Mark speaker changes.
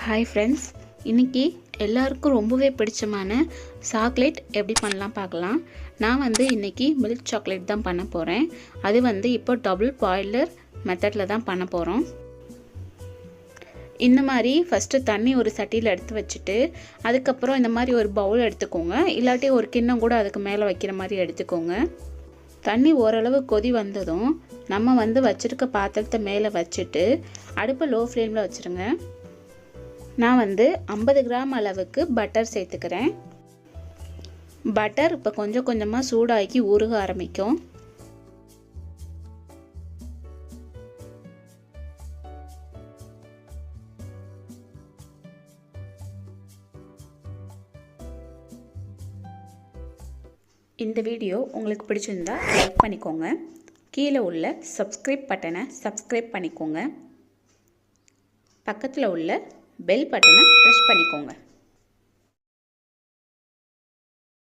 Speaker 1: Hi friends, இன்றைக்கி எல்லாருக்கும் ரொம்பவே பிடிச்சமான சாக்லேட் எப்படி பண்ணலாம் பார்க்கலாம். நான் இன்றைக்கி மில்க் சாக்லேட் தான் பண்ண போகிறேன். அது இப்போ டபுள் பாய்லர் மெத்தடில் தான் பண்ண போகிறோம். இந்த மாதிரி ஃபஸ்ட்டு தண்ணி ஒரு சட்டியில் எடுத்து வச்சுட்டு அதுக்கப்புறம் இந்த மாதிரி ஒரு பவுல் எடுத்துக்கோங்க. இல்லாட்டி ஒரு கிண்ணம் கூட அதுக்கு மேலே வைக்கிற மாதிரி எடுத்துக்கோங்க. தண்ணி ஓரளவு கொதி வந்ததும் நம்ம வச்சுருக்க பாத்திரத்தை மேலே வச்சுட்டு அடுப்பை லோ ஃப்ளேமில் வச்சுருங்க. நான் 50 கிராம் அளவுக்கு பட்டர் சேர்த்துக்கிறேன். பட்டர் இப்போ கொஞ்சம் கொஞ்சமாக சூடாக்கி உருக ஆரம்பிக்கும். இந்த வீடியோ உங்களுக்கு பிடிச்சிருந்தா லைக் பண்ணிக்கோங்க. கீழே உள்ள சப்ஸ்கிரைப் பட்டனை சப்ஸ்கிரைப் பண்ணிக்கோங்க. பக்கத்தில் உள்ள பெல் பட்டனை ப்ரெஸ் பண்ணிக்கோங்க.